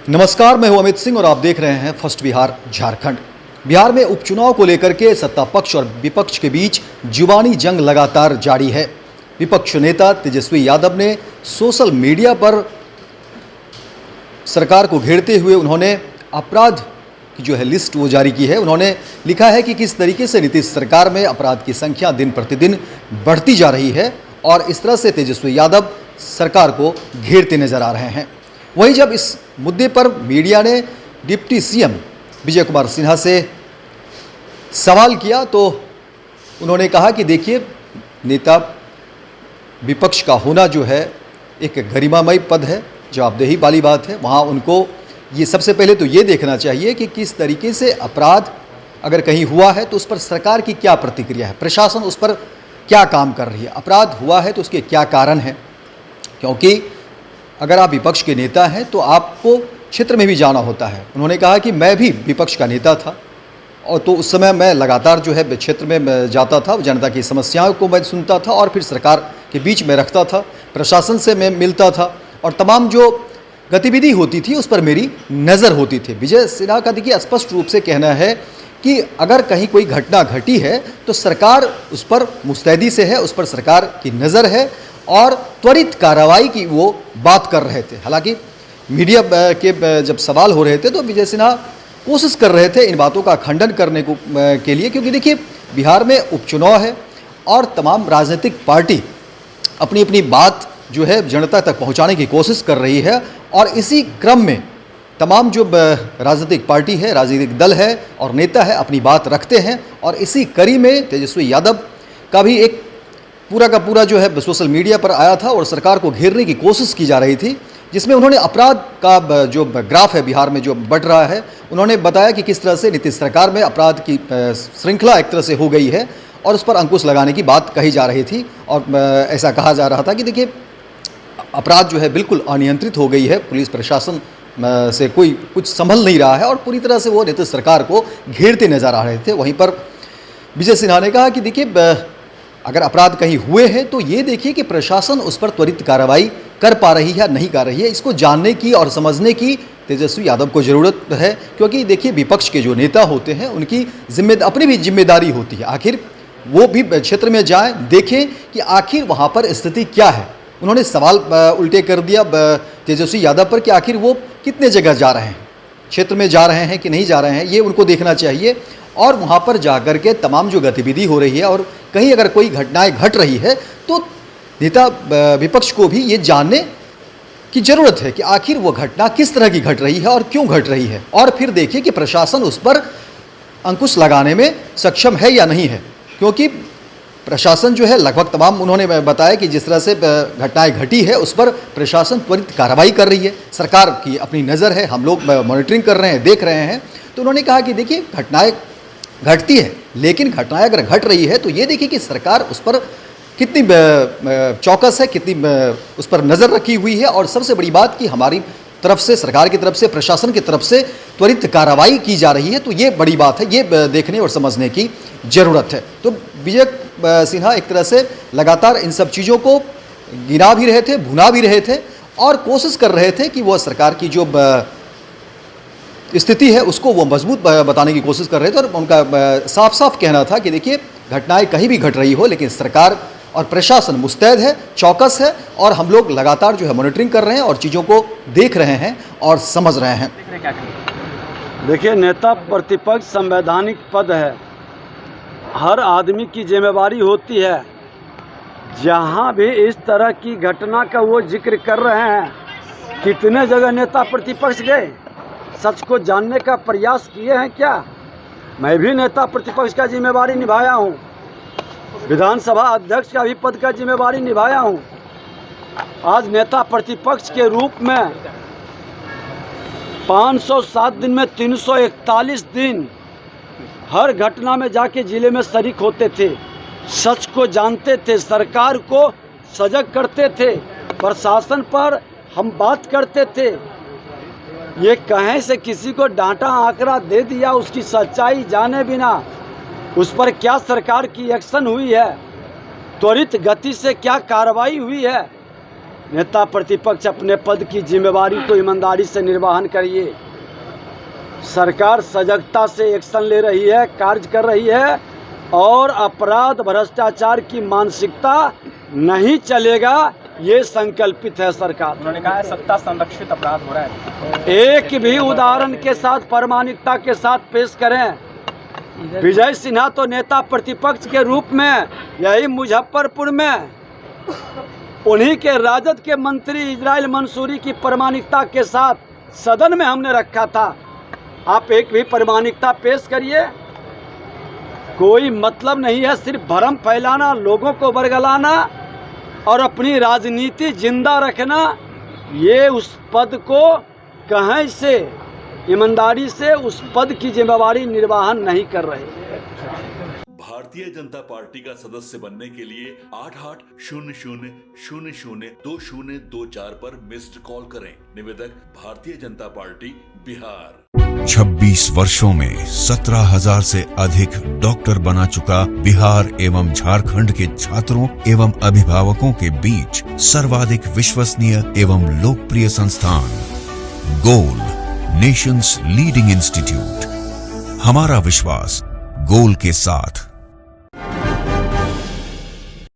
नमस्कार, मैं हूं अमित सिंह और आप देख रहे हैं फर्स्ट बिहार झारखंड। बिहार में उपचुनाव को लेकर के सत्ता पक्ष और विपक्ष के बीच जुबानी जंग लगातार जारी है। विपक्ष नेता तेजस्वी यादव ने सोशल मीडिया पर सरकार को घेरते हुए उन्होंने अपराध की जो है लिस्ट वो जारी की है। उन्होंने लिखा है कि किस तरीके से नीतीश सरकार में अपराध की संख्या दिन प्रतिदिन बढ़ती जा रही है और इस तरह से तेजस्वी यादव सरकार को घेरते नजर आ रहे हैं। वहीं जब इस मुद्दे पर मीडिया ने डिप्टी सीएम विजय कुमार सिन्हा से सवाल किया तो उन्होंने कहा कि देखिए, नेता विपक्ष का होना जो है एक गरिमामय पद है, जवाबदेही वाली बात है। वहाँ उनको ये सबसे पहले तो ये देखना चाहिए कि किस तरीके से अपराध अगर कहीं हुआ है तो उस पर सरकार की क्या प्रतिक्रिया है, प्रशासन उस पर क्या काम कर रही है। अपराध हुआ है तो उसके क्या कारण हैं, क्योंकि अगर आप विपक्ष के नेता हैं तो आपको क्षेत्र में भी जाना होता है। उन्होंने कहा कि मैं भी विपक्ष का नेता था और तो उस समय मैं लगातार जो है क्षेत्र में जाता था, जनता की समस्याओं को मैं सुनता था और फिर सरकार के बीच में रखता था, प्रशासन से मैं मिलता था और तमाम जो गतिविधि होती थी उस पर मेरी नज़र होती थी। विजय सिन्हा का देखिए स्पष्ट रूप से कहना है कि अगर कहीं कोई घटना घटी है तो सरकार उस पर मुस्तैदी से है, उस पर सरकार की नज़र है और त्वरित कार्रवाई की वो बात कर रहे थे। हालांकि मीडिया के जब सवाल हो रहे थे तो विजय सिन्हा कोशिश कर रहे थे इन बातों का खंडन करने के लिए, क्योंकि देखिए बिहार में उपचुनाव है और तमाम राजनीतिक पार्टी अपनी अपनी बात जो है जनता तक पहुंचाने की कोशिश कर रही है और इसी क्रम में तमाम जो राजनीतिक पार्टी है, राजनीतिक दल है और नेता है अपनी बात रखते हैं। और इसी कड़ी में तेजस्वी यादव का भी एक पूरा का पूरा जो है सोशल मीडिया पर आया था और सरकार को घेरने की कोशिश की जा रही थी, जिसमें उन्होंने अपराध का जो ग्राफ है बिहार में जो बढ़ रहा है, उन्होंने बताया कि किस तरह से नीतीश सरकार में अपराध की श्रृंखला एक तरह से हो गई है और उस पर अंकुश लगाने की बात कही जा रही थी। और ऐसा कहा जा रहा था कि देखिए अपराध जो है बिल्कुल अनियंत्रित हो गई है, पुलिस प्रशासन से कोई कुछ संभल नहीं रहा है और पूरी तरह से वो नीतीश सरकार को घेरते नजर आ रहे थे। वहीं पर विजय सिन्हा ने कहा कि देखिए अगर अपराध कहीं हुए हैं तो ये देखिए कि प्रशासन उस पर त्वरित कार्रवाई कर पा रही है या नहीं कर रही है। इसको जानने की और समझने की तेजस्वी यादव को ज़रूरत है, क्योंकि देखिए विपक्ष के जो नेता होते हैं उनकी अपनी भी जिम्मेदारी होती है। आखिर वो भी क्षेत्र में जाएं, देखें कि आखिर वहाँ पर स्थिति क्या है। उन्होंने सवाल उल्टे कर दिया तेजस्वी यादव पर कि आखिर वो कितने जगह जा रहे हैं, क्षेत्र में जा रहे हैं कि नहीं जा रहे हैं, ये उनको देखना चाहिए। और वहाँ पर जाकर के तमाम जो गतिविधि हो रही है और कहीं अगर कोई घटनाएं घट रही है तो नेता विपक्ष को भी ये जानने की ज़रूरत है कि आखिर वो घटना किस तरह की घट रही है और क्यों घट रही है। और फिर देखिए कि प्रशासन उस पर अंकुश लगाने में सक्षम है या नहीं है, क्योंकि प्रशासन जो है लगभग तमाम उन्होंने बताया कि जिस तरह से घटनाएं घटी है उस पर प्रशासन त्वरित कार्रवाई कर रही है, सरकार की अपनी नज़र है, हम लोग मॉनिटरिंग कर रहे हैं, देख रहे हैं। तो उन्होंने कहा कि देखिए घटनाएं घटती है, लेकिन घटनाएं अगर घट रही है तो ये देखिए कि सरकार उस पर कितनी चौकस है, कितनी उस पर नज़र रखी हुई है। और सबसे बड़ी बात कि हमारी तरफ से, सरकार की तरफ से, प्रशासन की तरफ से त्वरित कार्रवाई की जा रही है। तो ये बड़ी बात है, ये देखने और समझने की ज़रूरत है। तो विजय सिन्हा एक तरह से लगातार इन सब चीज़ों को गिना भी रहे थे, भुना भी रहे थे और कोशिश कर रहे थे कि वह सरकार की जो स्थिति है उसको वो मजबूत बताने की कोशिश कर रहे थे। और उनका साफ साफ कहना था कि देखिए घटनाएं कहीं भी घट रही हो लेकिन सरकार और प्रशासन मुस्तैद है, चौकस है और हम लोग लगातार जो है मॉनिटरिंग कर रहे हैं और चीज़ों को देख रहे हैं और समझ रहे हैं। देखिए, नेता प्रतिपक्ष संवैधानिक पद है, हर आदमी की जिम्मेवारी होती है। जहाँ भी इस तरह की घटना का वो जिक्र कर रहे हैं, कितने जगह नेता प्रतिपक्ष गए, सच को जानने का प्रयास किए हैं क्या? मैं भी नेता प्रतिपक्ष का जिम्मेवारी निभाया हूँ, विधानसभा अध्यक्ष का भी पद का जिम्मेवारी निभाया हूँ। आज नेता प्रतिपक्ष के रूप में 507 दिन में 341 दिन हर घटना में जाके जिले में शरीक होते थे, सच को जानते थे, सरकार को सजग करते थे, प्रशासन पर हम बात करते थे। ये कहें से किसी को डांटा आंकड़ा दे दिया, उसकी सच्चाई जाने बिना उस पर क्या सरकार की एक्शन हुई है, त्वरित गति से क्या कार्रवाई हुई है, नेता प्रतिपक्ष अपने पद की जिम्मेवारी को ईमानदारी से निर्वहन करिए। सरकार सजगता से एक्शन ले रही है, कार्य कर रही है और अपराध भ्रष्टाचार की मानसिकता नहीं चलेगा, ये संकल्पित है सरकार। उन्होंने कहा है सत्ता संरक्षित अपराध हो रहा है। एक भी उदाहरण के साथ प्रामाणिकता के साथ पेश करें। विजय सिन्हा तो नेता प्रतिपक्ष के रूप में यही मुजफ्फरपुर में उन्हीं के राजद के मंत्री इजराइल मंसूरी की प्रामाणिकता के साथ सदन में हमने रखा था। आप एक भी प्रामाणिकता पेश करिए। कोई मतलब नहीं है, सिर्फ भ्रम फैलाना, लोगों को बरगलाना और अपनी राजनीति जिंदा रखना। ये उस पद को कहीं से ईमानदारी से उस पद की जिम्मेवारी निर्वहन नहीं कर रहे। भारतीय जनता पार्टी का सदस्य बनने के लिए 8800002024 पर मिस्ड कॉल करें। निवेदक भारतीय जनता पार्टी बिहार। 26 वर्षों में 17,000 से अधिक डॉक्टर बना चुका बिहार एवं झारखंड के छात्रों एवं अभिभावकों के बीच सर्वाधिक विश्वसनीय एवं लोकप्रिय संस्थान गोल, नेशंस लीडिंग इंस्टीट्यूट। हमारा विश्वास गोल के साथ।